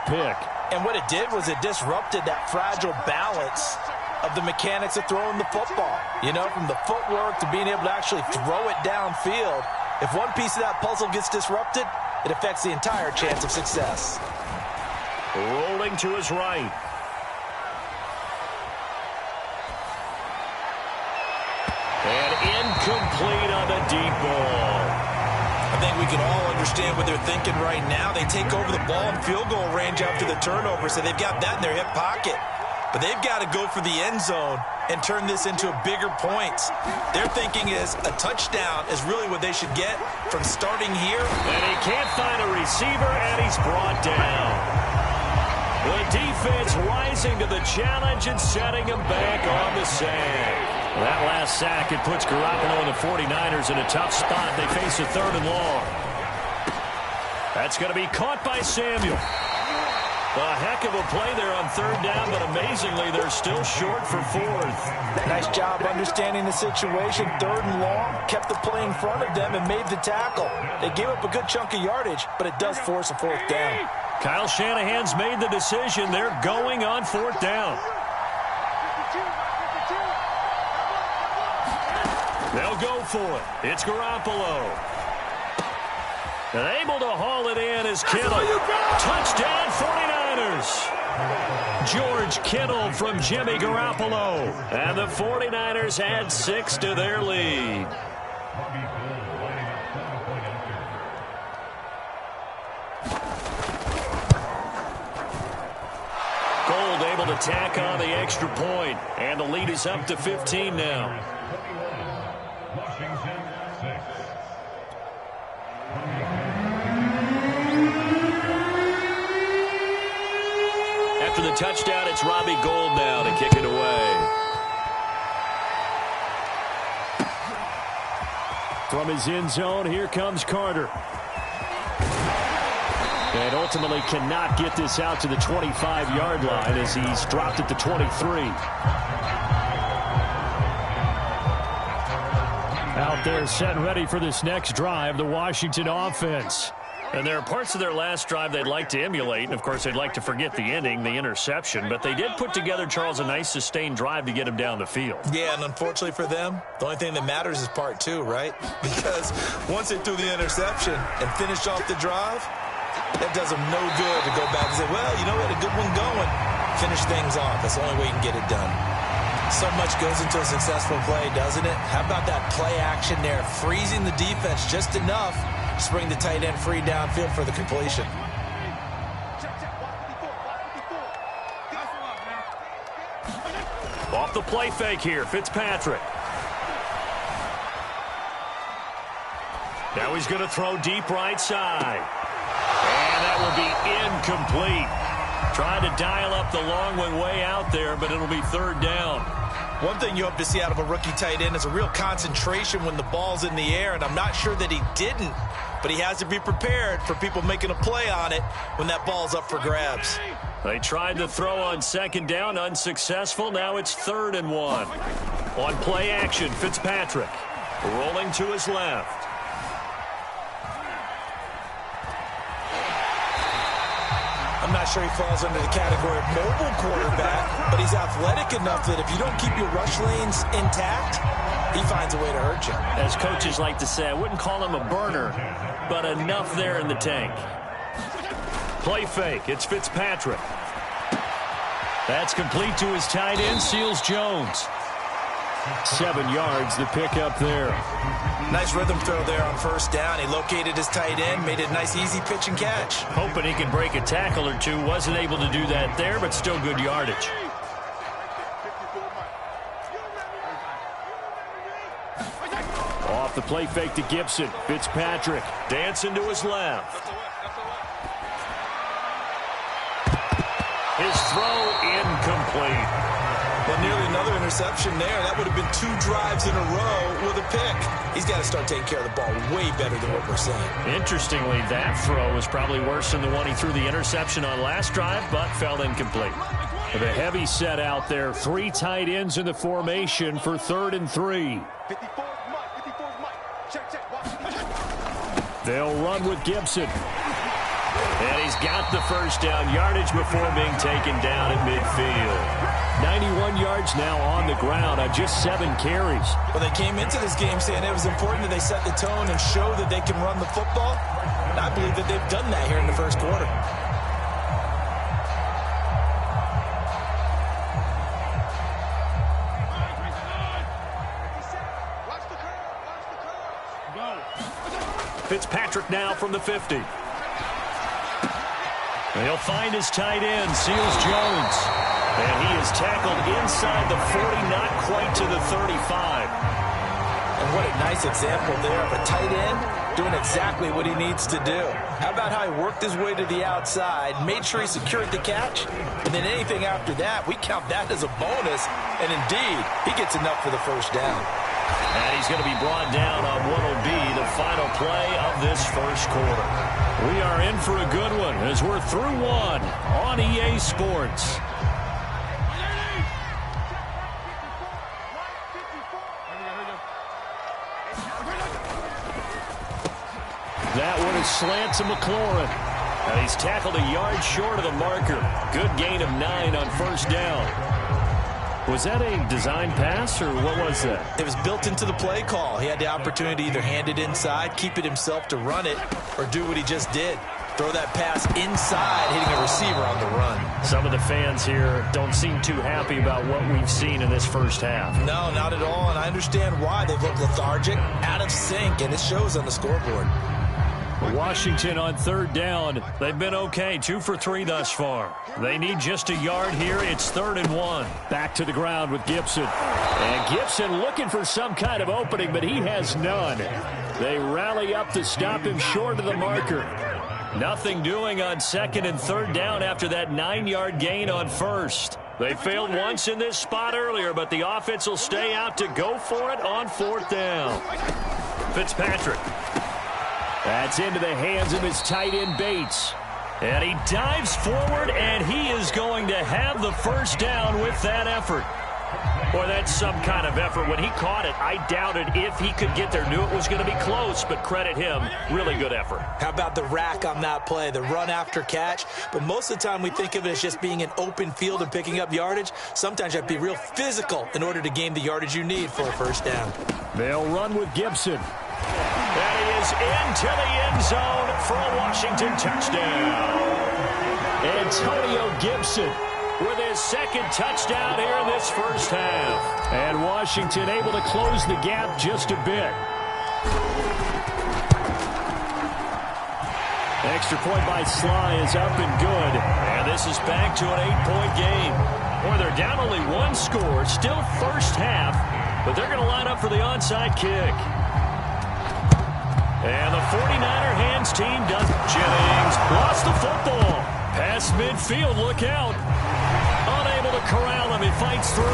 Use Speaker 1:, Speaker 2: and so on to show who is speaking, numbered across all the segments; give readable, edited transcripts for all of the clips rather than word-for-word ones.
Speaker 1: pick.
Speaker 2: And what it did was it disrupted that fragile balance of the mechanics of throwing the football. You know, from the footwork to being able to actually throw it downfield. If one piece of that puzzle gets disrupted, it affects the entire chance of success.
Speaker 1: Rolling to his right. And incomplete on the deep ball.
Speaker 2: I think we can all understand what they're thinking right now. They take over the ball in field goal range after the turnover, so they've got that in their hip pocket. But they've got to go for the end zone and turn this into bigger points. Their thinking is a touchdown is really what they should get from starting here.
Speaker 1: And he can't find a receiver, and he's brought down. The defense rising to the challenge and setting him back on the sack. That last sack, it puts Garoppolo and the 49ers in a tough spot. They face a 3rd and long. That's going to be caught by Samuel. A heck of a play there on 3rd down, but amazingly, they're still short for 4th.
Speaker 2: Nice job understanding the situation. 3rd and long, kept the play in front of them and made the tackle. They gave up a good chunk of yardage, but it does force a 4th down.
Speaker 1: Kyle Shanahan's made the decision. They're going on 4th down. They'll go for it. It's Garoppolo. And able to haul it in is Kittle. Touchdown 49ers. George Kittle from Jimmy Garoppolo. And the 49ers add 6 to their lead. Gold able to tack on the extra point. And the lead is up to 15 now. After the touchdown, it's Robbie Gould now to kick it away. From his end zone, here comes Carter. And ultimately cannot get this out to the 25-yard line as he's dropped at the 23. Out there set and ready for this next drive, the Washington offense. And there are parts of their last drive they'd like to emulate. And, of course, they'd like to forget the ending, the interception. But they did put together, Charles, a nice sustained drive to get him down the field.
Speaker 2: Yeah, and unfortunately for them, the only thing that matters is part 2, right? Because once they threw the interception and finished off the drive, that does them no good to go back and say, well, you know, we had a good one going. Finish things off. That's the only way you can get it done. So much goes into a successful play, doesn't it? How about that play action there? Freezing the defense just enough to bring the tight end free downfield for the completion.
Speaker 1: Off the play fake here, Fitzpatrick. Now he's going to throw deep right side. And that will be incomplete. Trying to dial up the long one way out there, but it'll be 3rd down.
Speaker 2: One thing you hope to see out of a rookie tight end is a real concentration when the ball's in the air, and I'm not sure that he didn't, but he has to be prepared for people making a play on it when that ball's up for grabs.
Speaker 1: They tried to throw on 2nd down, unsuccessful. Now it's 3rd and 1. On play action, Fitzpatrick rolling to his left.
Speaker 2: I'm not sure he falls under the category of mobile quarterback, but he's athletic enough that if you don't keep your rush lanes intact, he finds a way to hurt you.
Speaker 1: As coaches like to say, I wouldn't call him a burner, but enough there in the tank. Play fake. It's Fitzpatrick. That's complete to his tight end, Seals Jones. 7 yards, the pickup there.
Speaker 2: Nice rhythm throw there on 1st down. He located his tight end, made it a nice, easy pitch and catch.
Speaker 1: Hoping he could break a tackle or two. Wasn't able to do that there, but still good yardage. Off the play fake to Gibson. Fitzpatrick dancing to his left. His throw incomplete.
Speaker 2: But nearly another interception there. That would have been 2 drives in a row with a pick. He's got to start taking care of the ball way better than what we're saying.
Speaker 1: Interestingly, that throw was probably worse than the one he threw the interception on last drive, but fell incomplete. With a heavy set out there, 3 tight ends in the formation for 3rd and 3. They'll run with Gibson. And he's got the first down, yardage before being taken down at midfield. 91 yards now on the ground on just 7 carries.
Speaker 2: Well, they came into this game saying it was important that they set the tone and show that they can run the football. And I believe that they've done that here in the first quarter.
Speaker 1: Fitzpatrick now from the 50. He'll find his tight end, Seals Jones. And he is tackled inside the 40, not quite to the 35.
Speaker 2: And what a nice example there of a tight end doing exactly what he needs to do. How about how he worked his way to the outside, made sure he secured the catch, and then anything after that, we count that as a bonus. And indeed, he gets enough for the first down.
Speaker 1: And he's going to be brought down on what will be the final play of this first quarter. We are in for a good one as we're through one on EA Sports. That one is slant to McLaurin. And he's tackled a yard short of the marker. Good gain of 9 on first down. Was that a design pass, or what was that?
Speaker 2: It was built into the play call. He had the opportunity to either hand it inside, keep it himself to run it, or do what he just did. Throw that pass inside, hitting a receiver on the run.
Speaker 1: Some of the fans here don't seem too happy about what we've seen in this first half.
Speaker 2: No, not at all, and I understand why. They've looked lethargic, out of sync, and it shows on the scoreboard.
Speaker 1: Washington on third down. They've been okay, 2 for 3 thus far. They need just a yard here. It's 3rd and 1. Back to the ground with Gibson. And Gibson looking for some kind of opening, but he has none. They rally up to stop him short of the marker. Nothing doing on 2nd and 3rd down after that 9-yard gain on first. They failed once in this spot earlier, but the offense will stay out to go for it on 4th down. Fitzpatrick. That's into the hands of his tight end, Bates. And he dives forward, and he is going to have the first down with that effort. Boy, that's some kind of effort. When he caught it, I doubted if he could get there. Knew it was going to be close, but credit him. Really good effort.
Speaker 2: How about the rack on that play, the run after catch? But most of the time we think of it as just being an open field and picking up yardage. Sometimes you have to be real physical in order to gain the yardage you need for a first down.
Speaker 1: They'll run with Gibson. And he is into the end zone for a Washington touchdown. Antonio Gibson with his 2nd touchdown here in this first half. And Washington able to close the gap just a bit. Extra point by Sly is up and good. And this is back to an 8-point game. Boy, they're down only 1 score. Still first half. But they're going to line up for the onside kick. And the 49er hands team does. Jennings lost the football. Past midfield, look out. Unable to corral him, he fights through.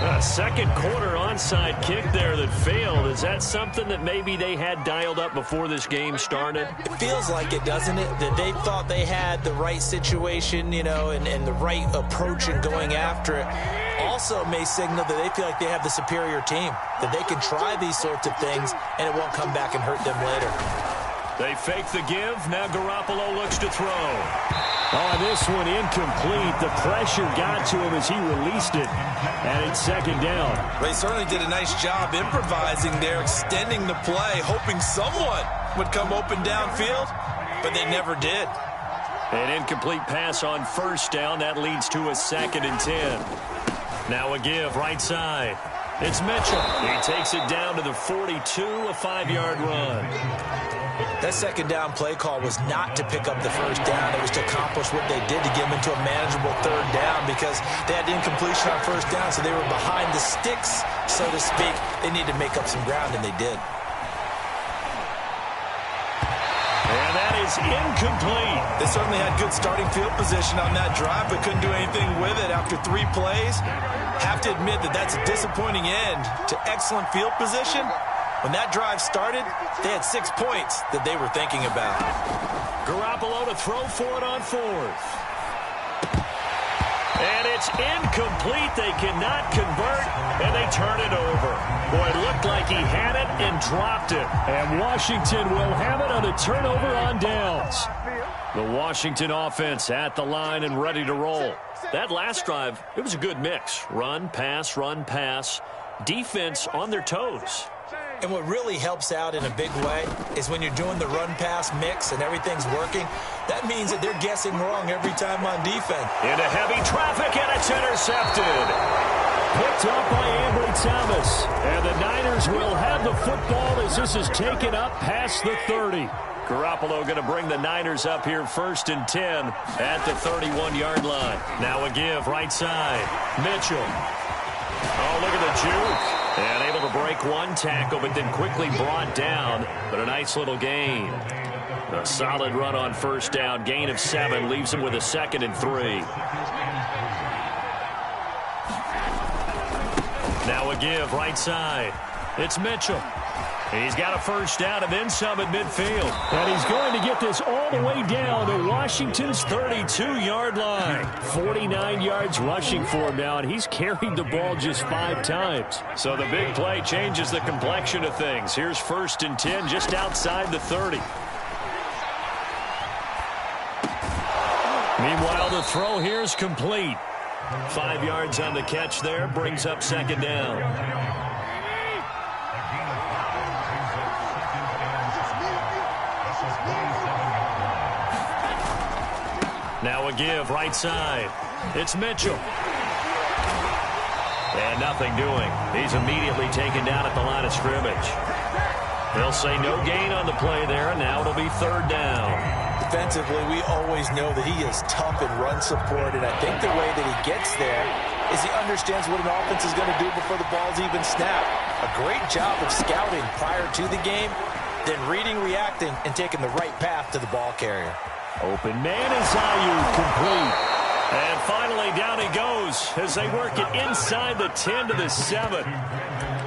Speaker 1: A 2nd quarter onside kick there that failed. Is that something that maybe they had dialed up before this game started?
Speaker 2: It feels like it, doesn't it? That they thought they had the right situation, you know, and the right approach in going after it. Also may signal that they feel like they have the superior team, that they can try these sorts of things and it won't come back and hurt them later.
Speaker 1: They fake the give. Now Garoppolo looks to throw. Oh, this one incomplete. The pressure got to him as he released it. And it's 2nd down.
Speaker 2: They certainly did a nice job improvising there, extending the play, hoping someone would come open downfield, but they never did.
Speaker 1: An incomplete pass on first down. That leads to a 2nd and 10. Now a give right side. It's Mitchell. He takes it down to the 42, a 5-yard run.
Speaker 2: That 2nd down play call was not to pick up the first down. It was to accomplish what they did to get them into a manageable 3rd down because they had the incompletion on first down, so they were behind the sticks, so to speak. They needed to make up some ground, and they did.
Speaker 1: And that is incomplete.
Speaker 2: They certainly had good starting field position on that drive, but couldn't do anything with it after 3 plays. Have to admit that that's a disappointing end to excellent field position. When that drive started, they had 6 points that they were thinking about.
Speaker 1: Garoppolo to throw for it on 4th. And it's incomplete. They cannot convert, and they turn it over. Boy, it looked like he had it and dropped it. And Washington will have it on a turnover on downs. The Washington offense at the line and ready to roll. That last drive, it was a good mix. Run, pass, defense on their toes.
Speaker 2: And what really helps out in a big way is when you're doing the run-pass mix and everything's working, that means that they're guessing wrong every time on defense.
Speaker 1: Into heavy traffic, and it's intercepted. Picked up by Ambry Thomas. And the Niners will have the football as this is taken up past the 30. Garoppolo going to bring the Niners up here 1st and 10 at the 31-yard line. Now a give right side. Mitchell. Oh, look at the juke. And able to break one tackle, but then quickly brought down. But a nice little gain. A solid run on 1st down. Gain of 7 leaves him with a 2nd and 3. Now a give right side. It's Mitchell. He's got a 1st down and then some at midfield. And he's going to get this all the way down to Washington's 32-yard line. 49 yards rushing for him now, and he's carried the ball just 5 times. So the big play changes the complexion of things. Here's 1st and 10 just outside the 30. Meanwhile, the throw here is complete. 5 yards on the catch there, brings up 2nd down. Now a give right side. It's Mitchell. And nothing doing. He's immediately taken down at the line of scrimmage. They'll say no gain on the play there, and now it'll be 3rd down.
Speaker 2: Defensively, we always know that he is tough in run support, and I think the way that he gets there is he understands what an offense is going to do before the ball's even snapped. A great job of scouting prior to the game, then reading, reacting, and taking the right path to the ball carrier.
Speaker 1: Open man is Ayuk, complete. And finally down he goes as they work it inside the 10 to the 7.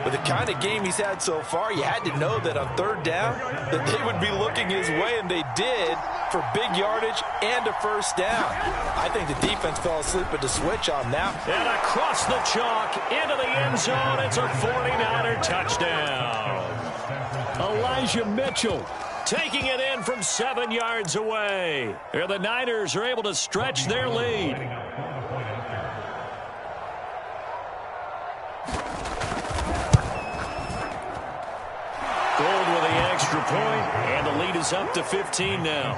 Speaker 2: With the kind of game he's had so far, you had to know that on 3rd down that they would be looking his way, and they did, for big yardage and a 1st down. I think the defense fell asleep at the switch on that.
Speaker 1: And across the chalk into the end zone. It's a 49er touchdown. Elijah Mitchell taking it in from 7 yards away. Here the Niners are able to stretch their lead. Gold with the extra point, and the lead is up to 15 now.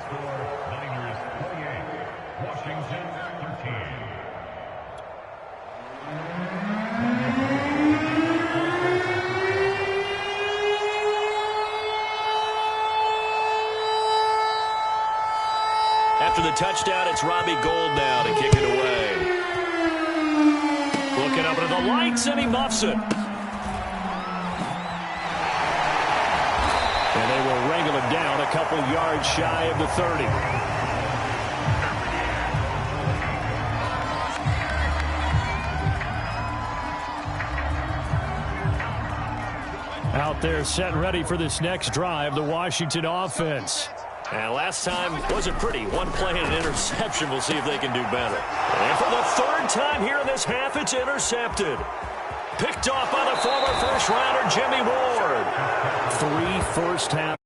Speaker 1: After the touchdown, it's Robbie Gould now to kick it away. Looking up into the lights, and he muffs it. And they will wrangle him down a couple yards shy of the 30. Out there set ready for this next drive, the Washington offense. And last time wasn't pretty. One play and an interception. We'll see if they can do better. And for the 3rd time here in this half, it's intercepted. Picked off by the former first-rounder Jimmy Ward. 3 first-half